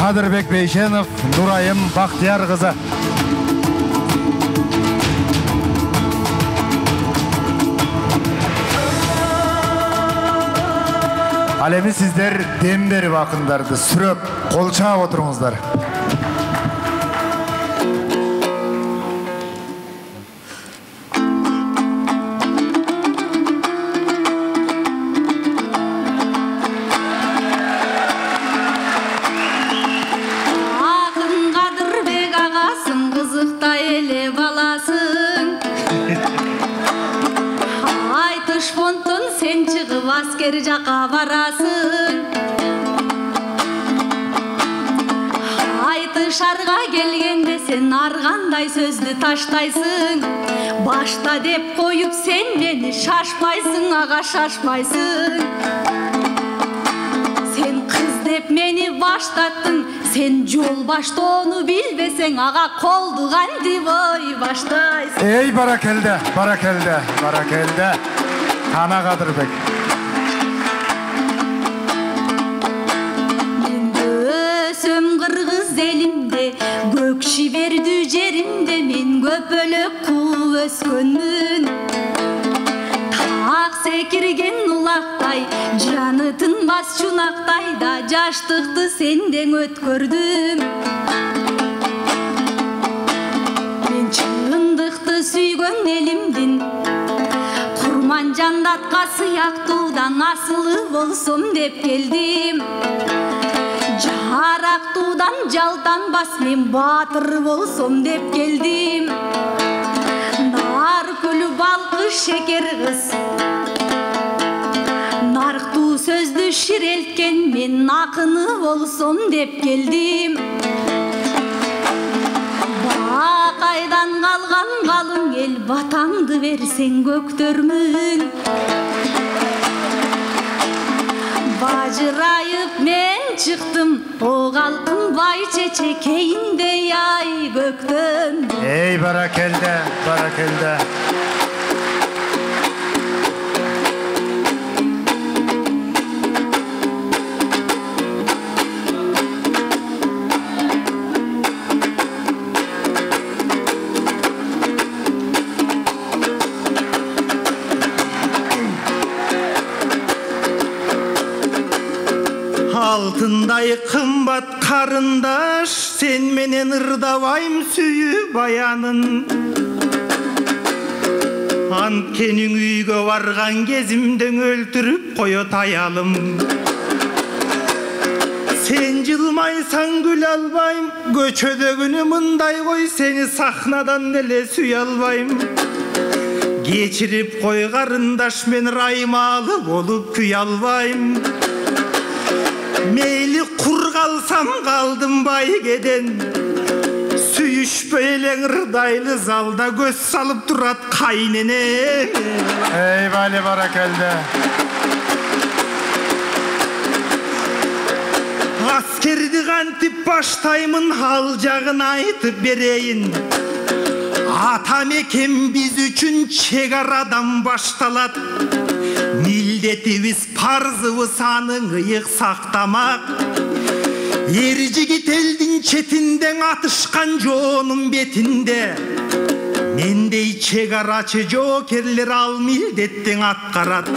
Кадырбек Бейшенов, Нурайым Бактияр кызы. Ал эми сиздер дем берип акындарды сүрөп, кол чаап отуруңуздар. Asker jaka barasın, aytışarga gelgende sen arganday sözdü taştaysın. Başta dep koyup sen beni şaşpaysın, ağa şaşpaysın. Sen kız dep meni baştattın, sen jol başta onu bilbesen, ağa koldugan diboy baştaysın. Ey barakelde, barakelde, barakelde. Ana Kadırбек. Kırgız elimde, gök şiberdi jerimde, men köpölök kuup öskönmün. Tak sekirgen ulakтай, jаны tınbas çunakтай da jaштыкты senden ötkördüm. Men çындыкты süygön elimdin, kurman jandatка сыяктуудан asılı bolsом dep geldim. Jaraqtudan jaltanbas men batır bolsam dep geldim. Nar kölü balkı şeker kız, narıktуу sözdü şireltken men akını bolsam dep geldim. Bakaydan kalgan kalın el, vatandı versen göktörmün. Bajırayıp men çıktım, o kalkın bay çeçekeyinde yay göktön. Ey barakelde, barakelde. Altınday kımbat karındaş, sen menen ırdabayım süyü bayanın. Antkenin үйgө bargan kezimden öldürüp koyot ayalım. Sen jılmaysan gül albayım, göçödөгүнү mınday koy, seni sahnadan ele süy albayım. Geçirip koy karındaş, men raymalı olup küy albayım. Meyli kur kalsam kaldım baygeden, süyüşpeylen ırdaylı zalda göz salıp durat kaynene. Ey bali barakelde. Askerdi kantip baştaymın, hal jagın aytıp bereyin. Atam ekem biz üçün çegaradan baştalat. Mildetimiz parzıbız anın ıyık saktamak. Erjigit eldin çetinden atışkan jonun betinde. Mendey çegaraçı jokerler al mildetten atkarat.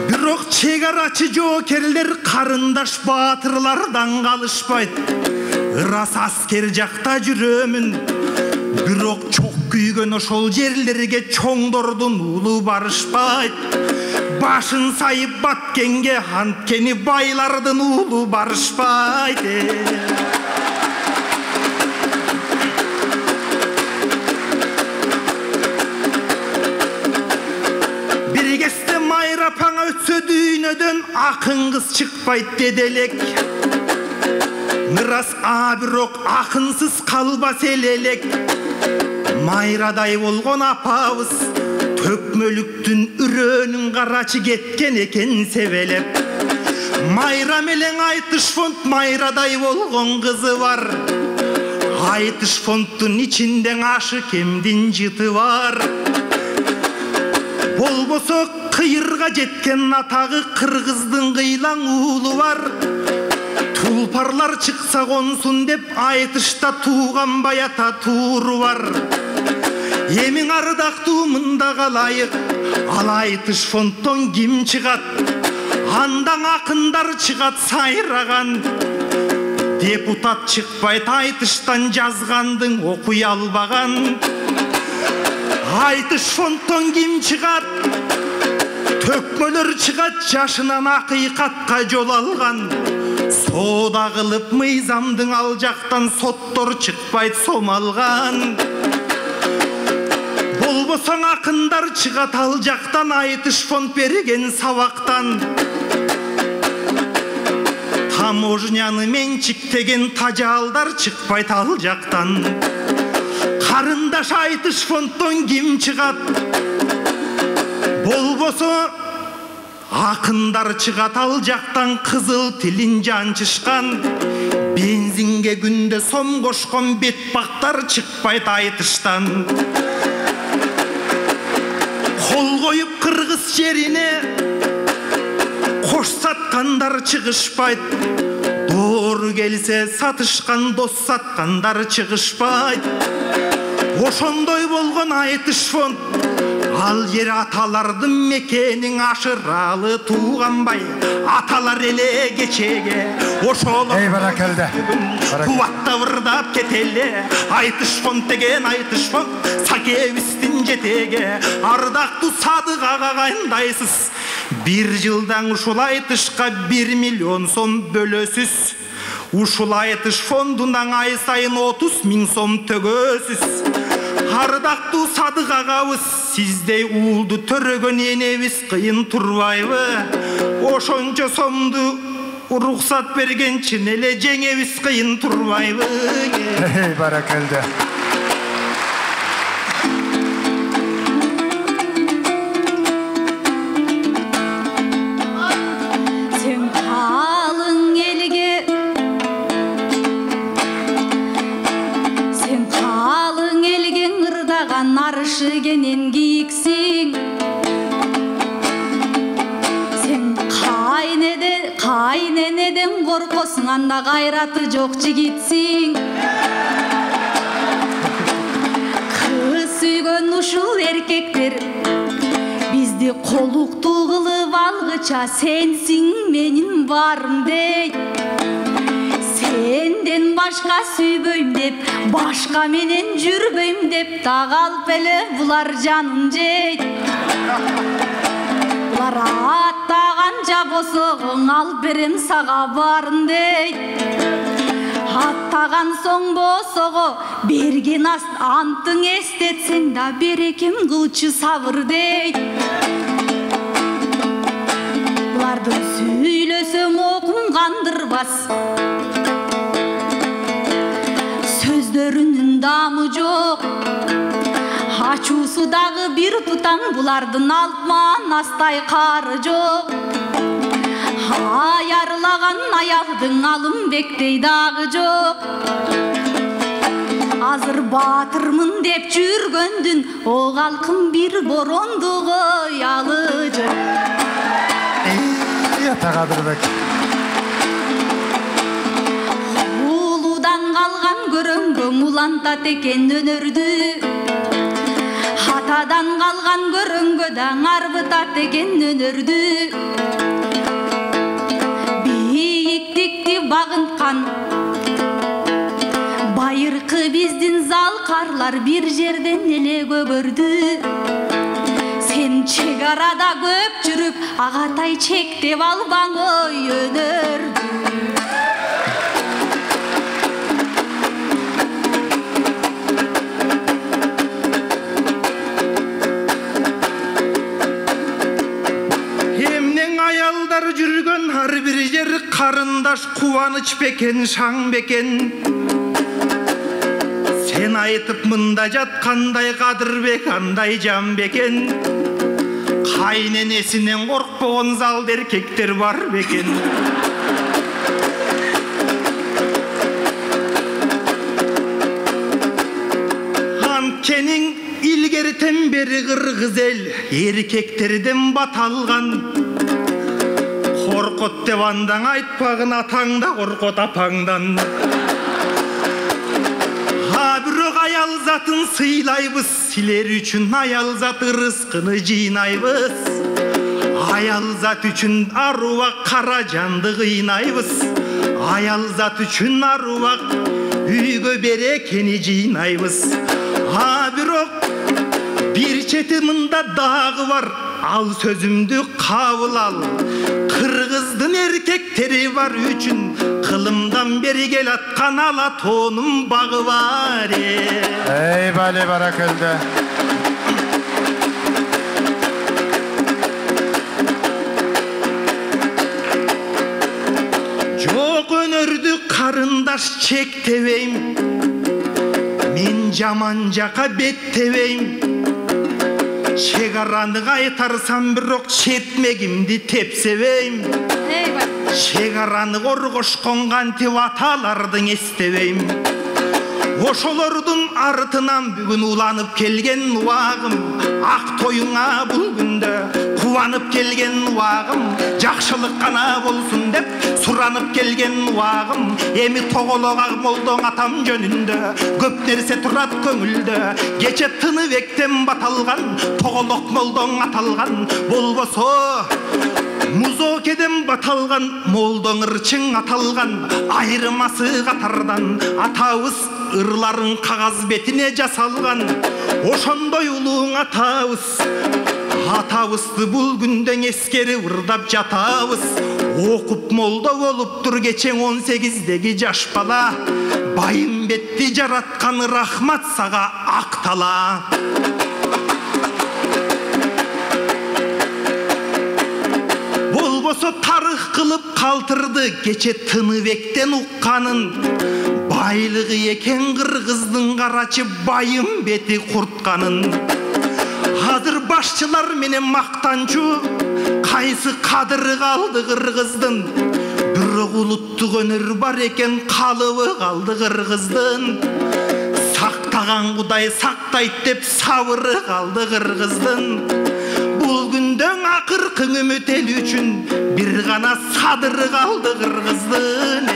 Birok çegaraçı jokerler karındaş batırlardan kalışpayt. Iras asker jakta jürömün, birok çok küygön oşol yerlerge çoңдордун ulu barışpayt. Başın sayıp batkenge hantkeni baylardın ulu barışpayt. Bir keste mayra paňa ötse düýnödön akın kız çıkpayt dedelek. Mıras abirok akınsız kalbas elelek. Mayraday bolgon apabız, tökmölüktün ürönün karaçı ketken eken sevelep. Mayra melen aytış font, mayraday bolgon kızı var. Aytış fonttun içinden aşı kemdin jıtı var. Bolboso kıyırga jetken atağı kırgızdın kıylan uğulu var. Тулпарлар чықса қонсын деп айтышта туған баята туыры бар. Емің ардақты мында қалайық, ал айтыш фондтон ким чығат? Андан ақындар чығат сайраған. Депутат чықпайт айтыштан жазғандың оқуй албаған. Айтыш фондтон ким чығат? Төкмөлөр чығат жашынан ақиқатқа жол алған. Сода қылып мыйзамдың ал жақтан соттор чықпайт сом алған. Болбосаң ақындар чығат ал жақтан айтыш фонд берген сабақтан. Таможняны менчиктеген тажалдар чықпайт ал жақтан. Қарындаш айтыш фондтон ким чығат? Болбосо ақындар чығат ал жақтан қызыл тілін жаншышқан. Бензинге күнде сом қошқан бетпақтар чықпайт айтыштан. Қол қойып қырғыз жеріне қош сатқандар чығышпайт. Дору келсе сатышқан дос сатқандар чығышпайт. Ошондой болған айтыш фонд. Ал жер аталардың мекенің ашыралы туғанбай. Аталар еле кечеге ошолы куатта вырдап кетеле. Айтыш фонд деген айтыш фонд Сакевистин жетеге. Ардактуу Садык ага кайындайсыз? Бир жылдан ушул айтышка 1 миллион сом бөлөсүз. Ушул айтыш фондунан ай сайын 30 000 сом төгөсүз. Ардактуу Садык агабыз, сиздей уулду төрөгөн энебиз кыйын турбайбы? Ошончо сомду уруксат бергенчи эле жеңебиз кыйын турбайбы? Баракалда. Нарышыгенен кийиксиң. Сен кайненеден коркосуң, анда кайраты жок жигитсиң. Кыз сүйгөн ушул эркектер бизди колуктуу кылып алгыча сенсиң менин барым дейт. Сенден башка сүйбөйм деп, башка менен жүрбөйм деп, тагалып эле булар жанын жейт. Булар аттаганча босогоң алып берем сага барын дейт. Аттаган соң босого берген антың эстетсең да берекем кылчу сабыр дейт. Буларды сүйлөсөм окум кандырбас. Сөздөрүнүн дамы жок. Ачуусу дагы бир тутаң, булардын алтман астай кары жок. Аярлаган аялдын алым бектей дагы жок. Азыр баатырмын деп жүргөндүн о калкым бир боронду коялы жок. Тагадырбек. Калган көрөнгө мулантат экен өнөрдү. Атадан калган көрөнгө да арбытат экен өнөрдү. Бийиктикти багынткан байыркы биздин залкарлар бир жерден эле көгөрдү. Сен чек арада көп жүрүп, агатай чектеп албаң ой өнөрдү. Жүргөн ар бир жер карындаш кубаныч бекен, шаң бекен. Сен айтып мында жаткандай Кадырбек андай жан бекен. Кайненесинен коркпогон залда эркектер бар бекен. Анткенин илгертен бери кыргыз эл эркектерден баталган. коркот деп андан айтпагын, атаң да коркот апаңдан. Бирок аял затын сыйлайбыз, силер үчүн аял зат рызкыны жыйнайбыз. Аял зат үчүн аруак кара жанды кыйнайбыз. Аял зат үчүн аруак үйгө берекени жыйнайбыз. Бирок бир чети мында дагы бар, ал сөзүмдү кабыл ал. Кыргыздын эркектери бар үчүн кылымдан бери кел аткан ала тоонун багы бар. Ey bale barakelde. Жок өнөрдү карындаш чектебейм, мен жаман жака беттебейм. Чегараны кайтарсам бирок четмегимди тепсебейм. Чегараны коргошкон кантип аталардын эстебейм. Ошолордун артынан бүгүн уланып келген убагым, ак тоюңа бул күндө кубанып келген убагым, жакшылык гана болсун деп суранып келген убагым. Эми тоголок молдоң атам жөнүндө көп нерсе турат көңүлдө. Кече Тыныбектен баталган тоголок молдоң аталган, болбосо Музокеден баталган молдоң ырчың аталган. Айрымасы катардан атабыз ырларын кагаз бетине жасалган. Ошондой улууң атабыз, атабызды бул күндөн эскерип ырдап жатабыз. Окуп молдо болуптур кечең 18-деги жаш бала. Байым бетти жараткан рахмат сага актала. Болбосо тарых кылып калтырды кече Тыныбектен укканын. Байлыгы экен кыргыздын карачы байым бети куртканын. Азыр башчылар менен мактанчу, кайсы кадыры калды кыргыздын. Бирок улуттук өнөр бар экен, калыбы калды кыргыздын. Сактаган Кудай сактайт деп сабыры калды кыргыздын. Бул күндөн акыркы үмүт эл үчүн бир гана садыры калды кыргыздын.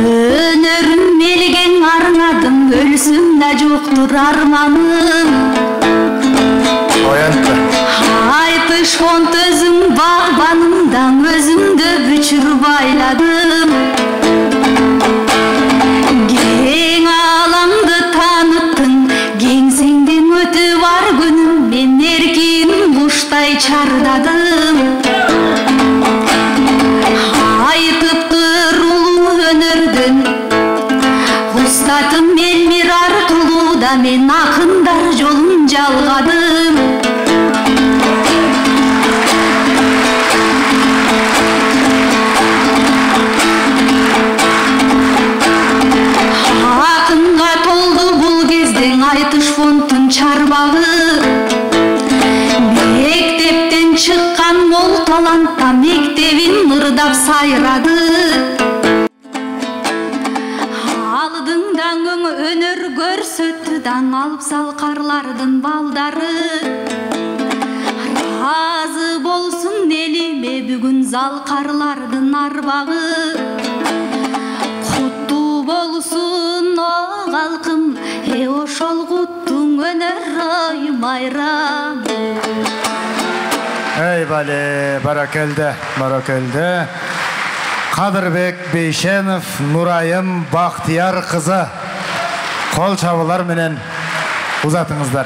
Өнөрүм мелген арнадым, өлсүм да жоктур арманым. Айтыш фонт өзүм багбанымдан өзүмдө бүчүр байладым. Кең аламды таныттың, кеңсеңден өтүп бар күнүм, мен эркин куштай чардадым. Айтыптыр улуу өнөрдүн устатым Элмир Артулууда, мен акындар жолун жалгадым. Акынга толду бул кезден айтыш фонтун чарбагы. Мектептен чыккан мол талантта мектебин ырдап сайрады. Алдыңдан өнөр көрсөттү даң алып салкарлардын балдары. Разы болсун элиме бүгүн залкарлардын арбагы. Куттуу болсун о калкым, ошол куттуң өнөр майрамы. Ey bale barakelde, barakelde. Kadırbek Beyşenov Nurayım Bahtiyar kızı kol çabılar menen uzatыңыздар.